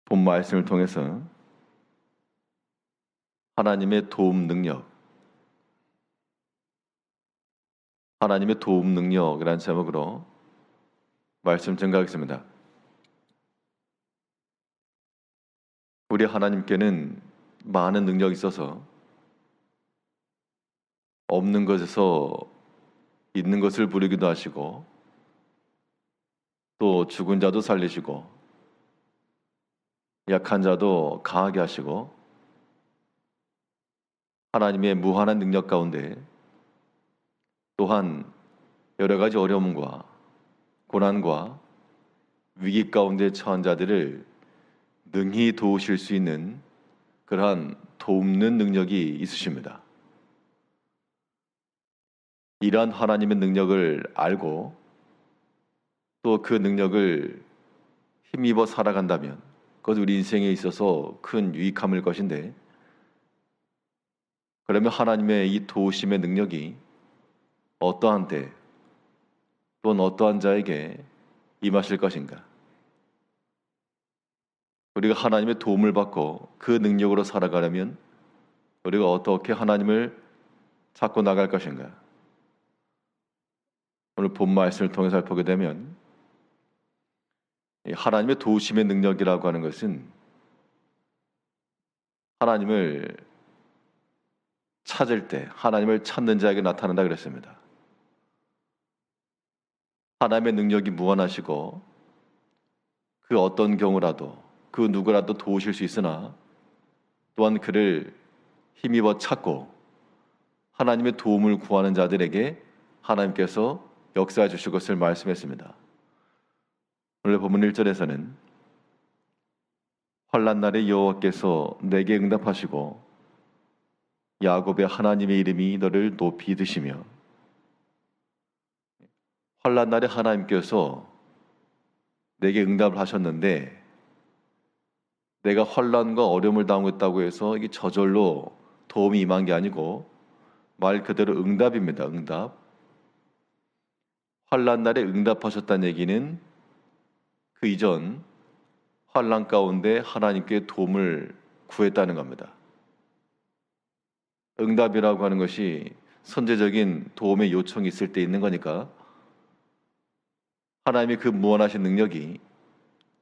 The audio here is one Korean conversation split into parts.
본 말씀을 통해서 하나님의 도움 능력이라는 제목으로 말씀 증가하겠습니다. 우리 하나님께는 많은 능력이 있어서 없는 것에서 있는 것을 부르기도 하시고, 또 죽은 자도 살리시고, 약한 자도 강하게 하시고, 하나님의 무한한 능력 가운데 또한 여러 가지 어려움과 고난과 위기 가운데 처한 자들을 능히 도우실 수 있는 그러한 돕는 능력이 있으십니다. 이러한 하나님의 능력을 알고 또 그 능력을 힘입어 살아간다면 그것은 우리 인생에 있어서 큰 유익함일 것인데, 그러면 하나님의 이 도우심의 능력이 어떠한 때 또는 어떠한 자에게 임하실 것인가? 우리가 하나님의 도움을 받고 그 능력으로 살아가려면 우리가 어떻게 하나님을 찾고 나갈 것인가? 오늘 본 말씀을 통해 살펴보게 되면 이 하나님의 도우심의 능력이라고 하는 것은 하나님을 찾을 때 하나님을 찾는 자에게 나타난다 그랬습니다. 하나님의 능력이 무한하시고 그 어떤 경우라도 그 누구라도 도우실 수 있으나, 또한 그를 힘입어 찾고 하나님의 도움을 구하는 자들에게 하나님께서 역사해 주실 것을 말씀했습니다. 오늘 본문 1절에서는 환난 날에 여호와께서 내게 응답하시고 야곱의 하나님의 이름이 너를 높이 드시며, 환난 날에 하나님께서 내게 응답을 하셨는데, 내가 환난과 어려움을 당했다고 해서 이게 저절로 도움이 임한 게 아니고 말 그대로 응답입니다. 응답. 환난 날에 응답하셨다는 얘기는 그 이전 환난 가운데 하나님께 도움을 구했다는 겁니다. 응답이라고 하는 것이 선제적인 도움의 요청이 있을 때 있는 거니까, 하나님의 그 무한하신 능력이,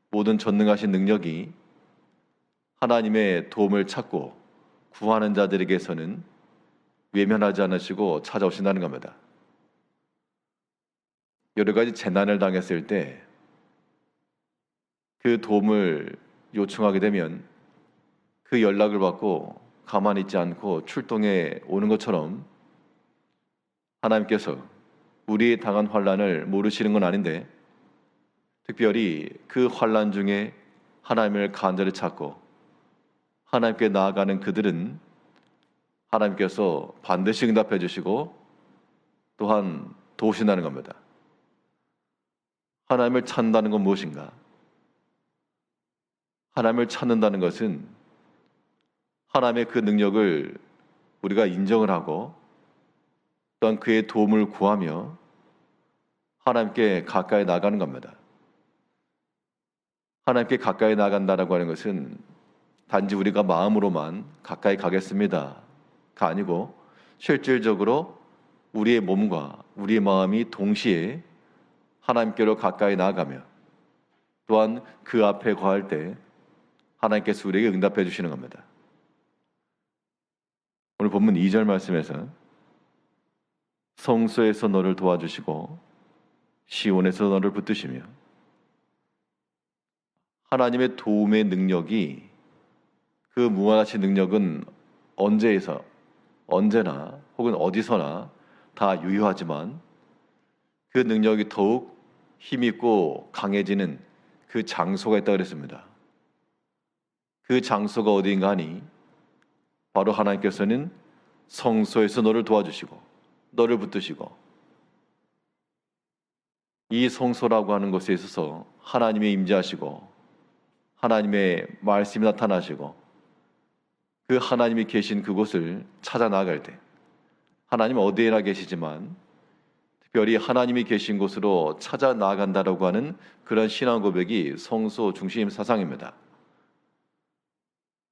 모든 전능하신 능력이 하나님의 도움을 찾고 구하는 자들에게서는 외면하지 않으시고 찾아오신다는 겁니다. 여러 가지 재난을 당했을 때 그 도움을 요청하게 되면 그 연락을 받고 가만히 있지 않고 출동해 오는 것처럼, 하나님께서 우리의 당한 환난을 모르시는 건 아닌데 특별히 그 환난 중에 하나님을 간절히 찾고 하나님께 나아가는 그들은 하나님께서 반드시 응답해 주시고 또한 도우신다는 겁니다. 하나님을 찾는다는 건 무엇인가? 하나님을 찾는다는 것은 하나님의 그 능력을 우리가 인정을 하고 또한 그의 도움을 구하며 하나님께 가까이 나가는 겁니다. 하나님께 가까이 나간다라고 하는 것은 단지 우리가 마음으로만 가까이 가겠습니다가 아니고, 실질적으로 우리의 몸과 우리의 마음이 동시에 하나님께로 가까이 나아가며 또한 그 앞에 거할 때 하나님께서 우리에게 응답해 주시는 겁니다. 오늘 본문 2절 말씀에서 성소에서 너를 도와주시고 시온에서 너를 붙드시며, 하나님의 도움의 능력이, 그 무한하신 능력은 언제나 혹은 어디서나 다 유효하지만 그 능력이 더욱 힘있고 강해지는 그 장소가 있다고 그랬습니다. 그 장소가 어디인가 하니 바로 하나님께서는 성소에서 너를 도와주시고 너를 붙드시고, 이 성소라고 하는 곳에 있어서 하나님의 임재하시고 하나님의 말씀이 나타나시고 그 하나님이 계신 그곳을 찾아 나갈 때, 하나님은 어디에나 계시지만 특별히 하나님이 계신 곳으로 찾아 나간다라고 하는 그런 신앙 고백이 성소 중심 사상입니다.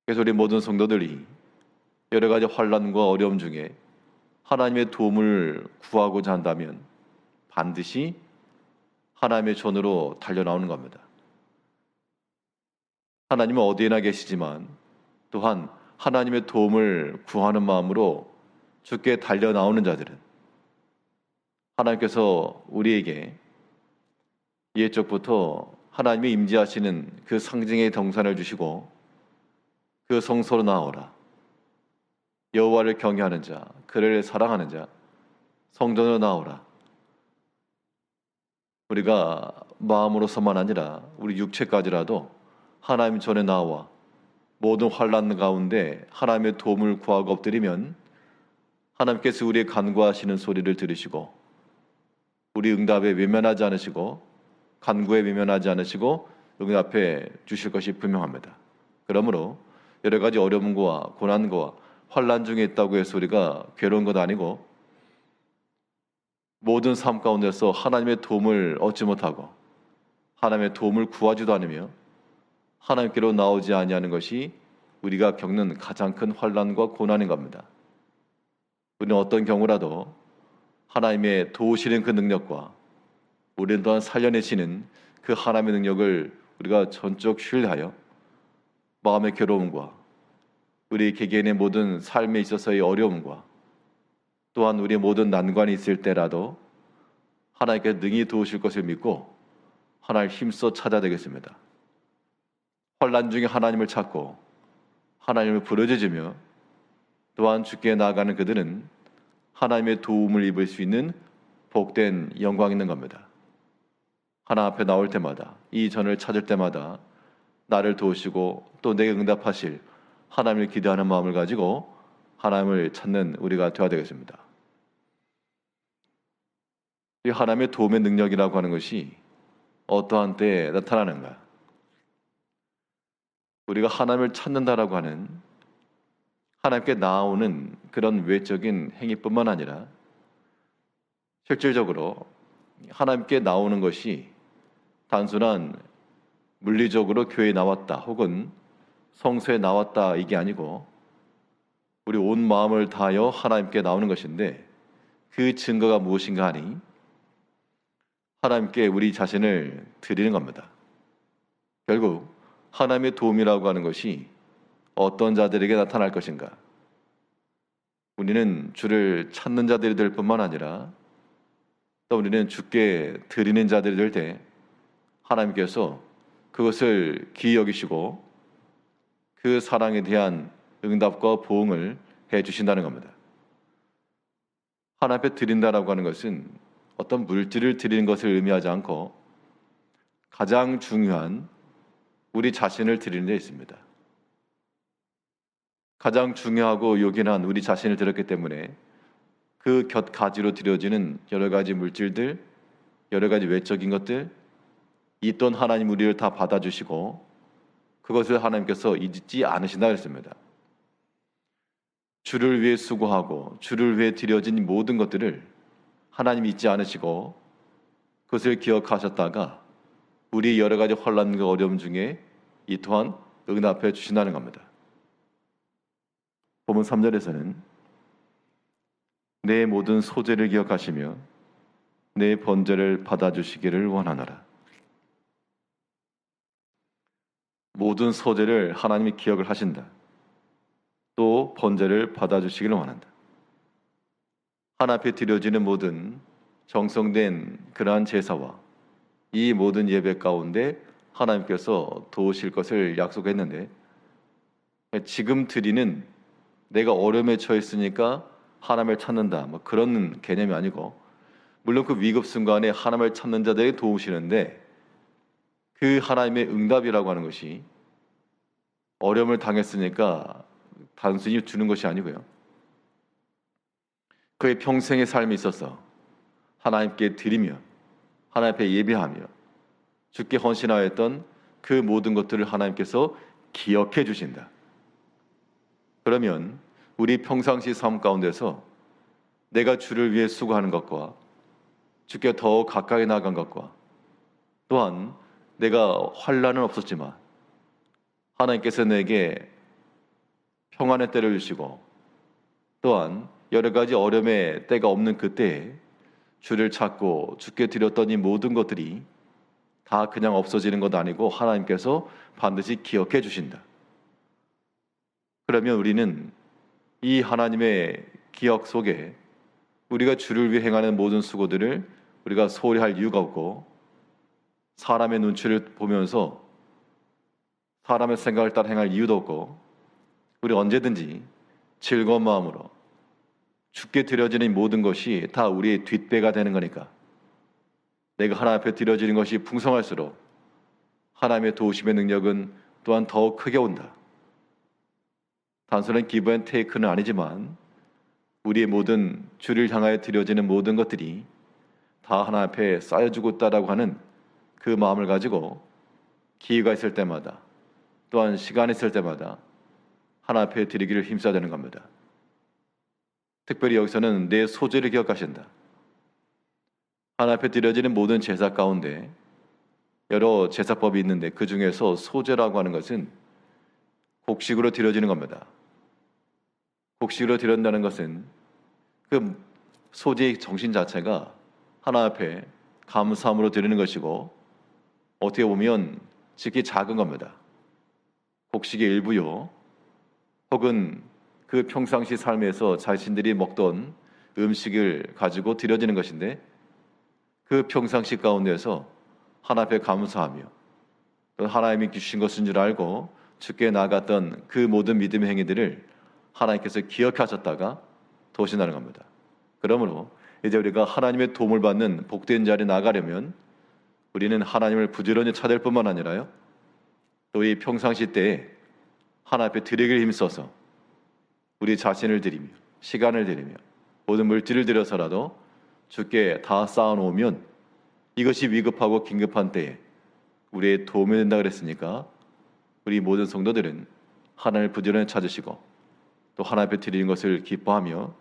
그래서 우리 모든 성도들이 여러 가지 환난과 어려움 중에 하나님의 도움을 구하고자 한다면 반드시 하나님의 손으로 달려나오는 겁니다. 하나님은 어디에나 계시지만 또한 하나님의 도움을 구하는 마음으로 주께 달려나오는 자들은 하나님께서 우리에게 옛적부터 하나님이 임재하시는 그 상징의 동산을 주시고 그 성소로 나오라, 여호와를 경외하는 자, 그를 사랑하는 자, 성전으로 나오라. 우리가 마음으로서만 아니라 우리 육체까지라도 하나님 전에 나와 모든 환난 가운데 하나님의 도움을 구하고 엎드리면 하나님께서 우리의 간구하시는 소리를 들으시고 우리 응답에 외면하지 않으시고 간구에 외면하지 않으시고 응답해 주실 것이 분명합니다. 그러므로 여러 가지 어려움과 고난과 환난 중에 있다고 해서 우리가 괴로운 것 아니고 모든 삶 가운데서 하나님의 도움을 얻지 못하고 하나님의 도움을 구하지도 않으며 하나님께로 나오지 아니하는 것이 우리가 겪는 가장 큰 환난과 고난인 겁니다. 우리는 어떤 경우라도 하나님의 도우시는 그 능력과 우리는 또한 살려내시는 그 하나님의 능력을 우리가 전적 신뢰하여 마음의 괴로움과 우리 개개인의 모든 삶에 있어서의 어려움과 또한 우리의 모든 난관이 있을 때라도 하나님께 능히 도우실 것을 믿고 하나님을 힘써 찾아야 되겠습니다. 환난 중에 하나님을 찾고 하나님을 부르짖으며 또한 주께 나아가는 그들은 하나님의 도움을 입을 수 있는 복된 영광이 있는 겁니다. 하나님 앞에 나올 때마다 이 전을 찾을 때마다 나를 도우시고 또 내게 응답하실 하나님을 기대하는 마음을 가지고 하나님을 찾는 우리가 되어야 되겠습니다. 이 하나님의 도움의 능력이라고 하는 것이 어떠한 때에 나타나는가? 우리가 하나님을 찾는다라고 하는 하나님께 나아오는 그런 외적인 행위뿐만 아니라 실질적으로 하나님께 나오는 것이 단순한 물리적으로 교회에 나왔다 혹은 성소에 나왔다 이게 아니고 우리 온 마음을 다하여 하나님께 나오는 것인데 그 증거가 무엇인가 하니 하나님께 우리 자신을 드리는 겁니다. 결국 하나님의 도움이라고 하는 것이 어떤 자들에게 나타날 것인가? 우리는 주를 찾는 자들이 될 뿐만 아니라 또 우리는 주께 드리는 자들이 될 때 하나님께서 그것을 귀히 여기시고 그 사랑에 대한 응답과 보응을 해 주신다는 겁니다. 하나님 앞에 드린다라고 하는 것은 어떤 물질을 드리는 것을 의미하지 않고 가장 중요한 우리 자신을 드리는 데 있습니다. 가장 중요하고 요긴한 우리 자신을 드렸기 때문에 그 곁가지로 드려지는 여러 가지 물질들, 여러 가지 외적인 것들, 이 또한 하나님 우리를 다 받아주시고 그것을 하나님께서 잊지 않으신다 그랬습니다. 주를 위해 수고하고 주를 위해 드려진 모든 것들을 하나님 잊지 않으시고 그것을 기억하셨다가 우리 여러 가지 환난과 어려움 중에 이 또한 응답해 주신다는 겁니다. 본문 3절에서는 내 모든 소재를 기억하시며 내 번제를 받아주시기를 원하노라. 모든 소재를 하나님이 기억을 하신다. 또 번제를 받아주시기를 원한다. 하나님 앞에 드려지는 모든 정성된 그러한 제사와 이 모든 예배 가운데 하나님께서 도우실 것을 약속했는데 지금 드리는 내가 어려움에 처했으니까 하나님을 찾는다 뭐 그런 개념이 아니고 물론 그 위급 순간에 하나님을 찾는 자들에게 도우시는데 그 하나님의 응답이라고 하는 것이 어려움을 당했으니까 단순히 주는 것이 아니고요. 그의 평생의 삶에 있어서 하나님께 드리며 하나님 앞에 예배하며 주께 헌신하였던 그 모든 것들을 하나님께서 기억해 주신다. 그러면 우리 평상시 삶 가운데서 내가 주를 위해 수고하는 것과 주께 더 가까이 나아간 것과 또한 내가 환난은 없었지만 하나님께서 내게 평안의 때를 주시고 또한 여러 가지 어려움의 때가 없는 그때에 주를 찾고 주께 드렸던 이 모든 것들이 다 그냥 없어지는 것 아니고 하나님께서 반드시 기억해 주신다. 그러면 우리는 이 하나님의 기억 속에 우리가 주를 위해 행하는 모든 수고들을 우리가 소홀히 할 이유가 없고 사람의 눈치를 보면서 사람의 생각을 따라 행할 이유도 없고 우리 언제든지 즐거운 마음으로 주께 드려지는 모든 것이 다 우리의 뒷배가 되는 거니까 내가 하나님 앞에 드려지는 것이 풍성할수록 하나님의 도우심의 능력은 또한 더욱 크게 온다. 단순한 기브 앤 테이크는 아니지만 우리의 모든 주를 향하여 드려지는 모든 것들이 다 하나님 앞에 쌓여주고 있다라고 하는 그 마음을 가지고 기회가 있을 때마다 또한 시간이 있을 때마다 하나님 앞에 드리기를 힘써야 되는 겁니다. 특별히 여기서는 내 소재를 기억하신다. 하나님 앞에 드려지는 모든 제사 가운데 여러 제사법이 있는데 그 중에서 소제라고 하는 것은 곡식으로 드려지는 겁니다. 곡식으로 드린다는 것은 그 소제의 정신 자체가 하나님 앞에 감사함으로 드리는 것이고 어떻게 보면 지극히 작은 겁니다. 곡식의 일부요. 혹은 그 평상시 삶에서 자신들이 먹던 음식을 가지고 드려지는 것인데 그 평상시 가운데서 하나님 앞에 감사하며 또 하나님이 주신 것인 줄 알고 주께 나아갔던 그 모든 믿음의 행위들을 하나님께서 기억하셨다가 도신하는 겁니다. 그러므로 이제 우리가 하나님의 도움을 받는 복된 자리에 나가려면 우리는 하나님을 부지런히 찾을 뿐만 아니라요. 또 이 평상시 때에 하나님 앞에 드리기를 힘써서 우리 자신을 드리며 시간을 드리며 모든 물질을 들여서라도 주께 다 쌓아놓으면 이것이 위급하고 긴급한 때에 우리의 도움이 된다 그랬으니까 우리 모든 성도들은 하나님을 부지런히 찾으시고 또 하나님 앞에 드리는 것을 기뻐하며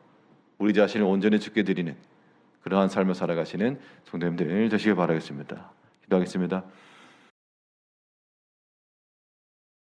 우리 자신을 온전히 주께 드리는 그러한 삶을 살아가시는 성도님들 되시길 바라겠습니다. 기도하겠습니다.